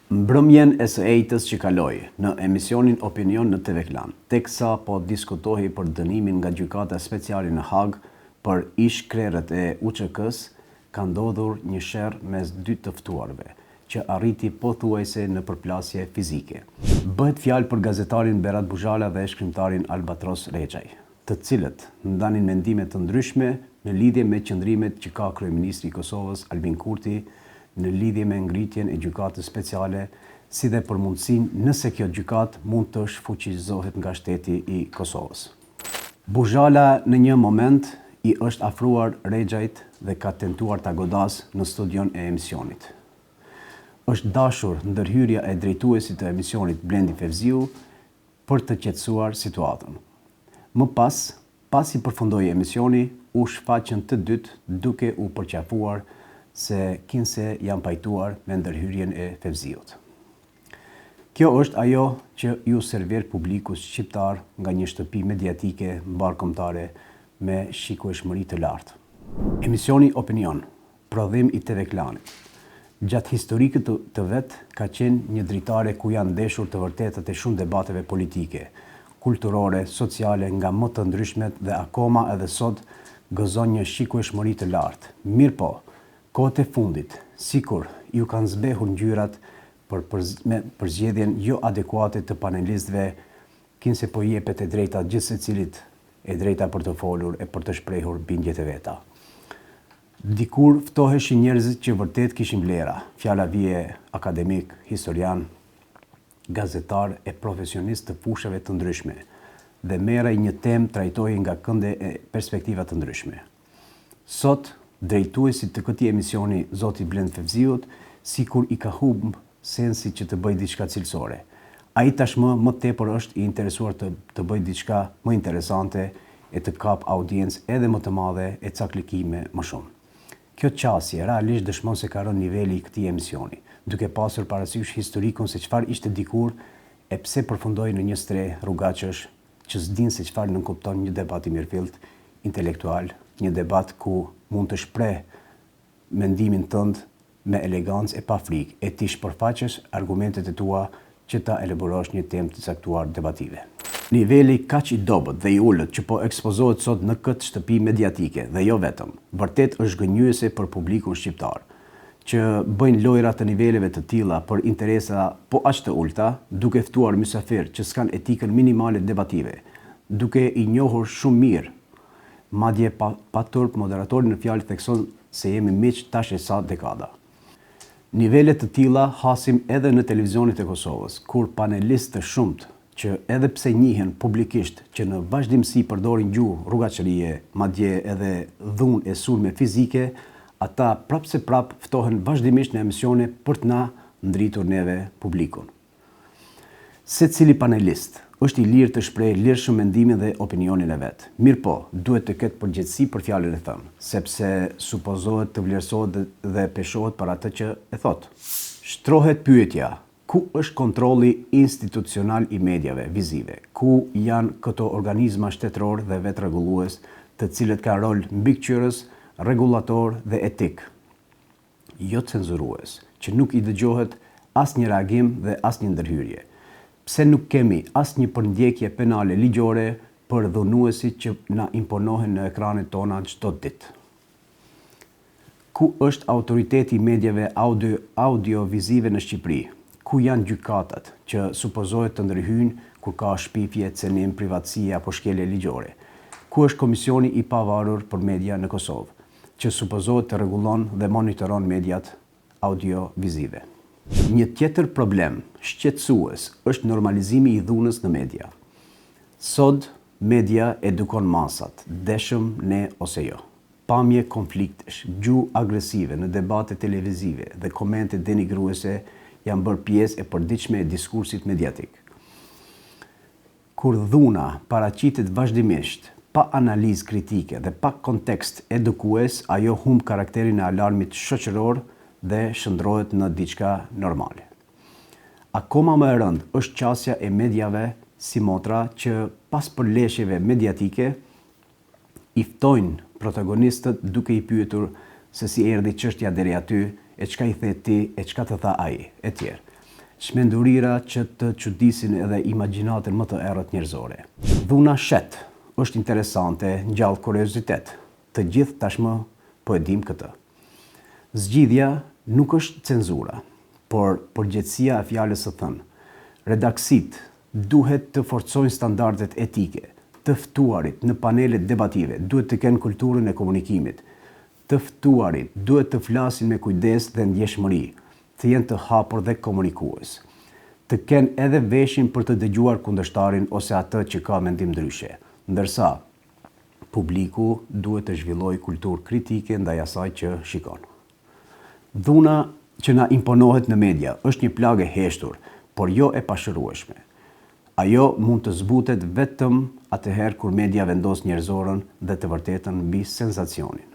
Mbrëmjen e së ejtës që kaloi në emisionin Opinion në TV Klan, teksa po diskutohej për dënimin nga gjykata speciale në Hag për ish-krerët e UÇK-s, ka ndodhur një sherr mes dy të ftuarve, që arriti pothuajse në përplasje fizike. Bëhet fjalë për gazetarin Berat Buzhala dhe shkrimtarin Albatros Rexhaj, të cilët ndanin mendime të ndryshme në lidhje me qëndrimet që ka kryeministri i Kosovës Albin Kurti në lidhje me ngritjen e gjykatës speciale, si dhe për mundësinë nëse kjo gjykatë mund të shfuqizohet nga shteti i Kosovës. Buzhala në një moment i është afruar Rexhajt dhe ka tentuar ta godas në studion e emisionit. Është dashur ndërhyrja e drejtuesit të emisionit Blendi Fevziu për të qetësuar situatën. Më pas, pasi përfundoi emisioni, u shfaqën të dytë duke u përqafuar se kinse janë pajtuar me ndërhyrjen e Fevziut. Kjo është ajo që ju server publikus shqiptar nga një shtëpi mediatike mbarkombëtare me shikueshmëri të lartë. Emisioni Opinion, prodhim i TV Klanit, gjatë historikët të vet ka qenë një dritare ku janë ndeshur të vërtetat e shumë debateve politike, kulturore, sociale nga më të ndryshmet dhe akoma edhe sot gëzon një shikueshmëri të lartë. Mirë po, kohët e fundit, sikur ju kanë zbehur ngjyrat me përzgjedhjen jo adekuate të panelistëve, kinse po jepet e drejta gjithë secilit, e drejta për të folur e për të shprehur bindjet e veta. Dikur ftoheshin njerëzit që vërtet kishin vlera, fjala vije akademik, historian, gazetar e profesionist të fushave të ndryshme, dhe merrej një temë trajtohej nga kënde e perspektiva të ndryshme. Sot, drejtuesit të këtij emisioni, zoti Blend Fevziut, sikur i ka humbur sensi që të bëj diçka cilësore. Ai tashmë më tepër është i interesuar të bëj diçka më interesante e të kap audiencë edhe më të madhe e ca klikime më shumë. Kjo qasje realisht dëshmon se ka rënë niveli i këtij emisioni, duke pasur parasysh historikun se çfarë ishte dikur e pse përfundoi në një stre rrugaçësh që s'din se çfarë nënkupton një debat i mirëfillt, intelektual, një debat ku mund të shpreh mendimin tënd me elegancë e pa frikë, e ti shpërfaqesh argumentet e tua që ta elaborosh një temë të caktuar debative. Niveli kaq i dobët dhe i ulët që po ekspozohet sot në këtë shtëpi mediatike dhe jo vetëm, vërtet është gënjyese për publikun shqiptar, që bëjnë lojra të niveleve të tilla për interesa po aq të ulta, duke ftuar mysafir që s'kan etikën minimale debative, duke i njohur shumë mirë. Madje pa turp moderatori në fjalë thekson se jemi miq tash e sa dekada. Nivele të tilla hasim edhe në televizionit e Kosovës, kur panelistë të shumt që edhe pse njihen publikisht që në vazhdimsi përdorin gjuhë, rrugaçërie, madje edhe dhunë e sulme fizike, ata prapse prap ftohen vazhdimisht në emisione për të na ndritur neve publikun. Secili panelist është i lirë të shprehë lirshëm mendimin dhe opinionin e vet. Mirë po, duhet të ketë përgjegjësi për fjalën e thënë, sepse supozohet të vlerësohet dhe peshohet për atë që e thot. Shtrohet pyetja: ku është kontrolli institucional i mediave vizive? Ku janë këto organizma shtetëror dhe vetrregullues, të cilët kanë rol mbikëqyrës, rregullator dhe etik, jo cenzurues, që nuk i dëgjohet asnjë reagim dhe asnjë ndërhyrje? Pse nuk kemi asnjë përndjekje penale ligjore për dhunuesit që na imponohen në ekranet tona çdo ditë? Ku është autoriteti i mediave audiovizive në Shqipëri? Ku janë gjykatat që supozohet të ndërhyjnë kur ka shpifje, cenim, privatësie apo shkelje ligjore? Ku është komisioni i pavarur për media në Kosovë, që supozohet të rregullon dhe monitoron mediat audiovizive? Një tjetër problem shqetësues është normalizimi i dhunës në media. Sot, media edukon masat, deshëm ne ose jo. Pamje konfliktesh, gjuhë agresive në debate televizive dhe komente denigruese janë bërë pjesë e përditshme e diskursit mediatik. Kur dhuna paraqitet vazhdimisht, pa analizë kritike dhe pa kontekst edukues, ajo humb karakterin e alarmit shoqëror dhe shndrohet në diçka normale. Akoma më e rëndë është qasja e mediave si motra që pas përleshjeve mediatike i ftojnë protagonistët duke i pyetur se si erdhi çështja deri aty, e çka i the ti, e çka të tha ai, etj. çmendurira që të çudisin edhe imagjinatën më të errët njerëzore. Dhuna shet është interesante, ngjall kuriozitet. Të gjithë tashmë po e dim këtë. Zgjidhja nuk është cenzura, por përgjegjësia e fjalës së thënë. Redaksit duhet të forcojnë standardet etike, të ftuarit në panelet debative duhet të kenë kulturën e komunikimit, të ftuarit duhet të flasin me kujdes dhe ndjeshmëri, të jenë të hapur dhe komunikues, të kenë edhe veshin për të dëgjuar kundërshtarin ose atë që ka mendim ndryshe, ndërsa publiku duhet të zhvillojë kulturë kritike ndaj asaj që shikon. Dhuna që na imponohet në media është një plagë e heshtur, por jo e pashërueshme. Ajo mund të zbutet vetëm atëherë kur media vendos njerëzorën dhe të vërtetën mbi sensacionin.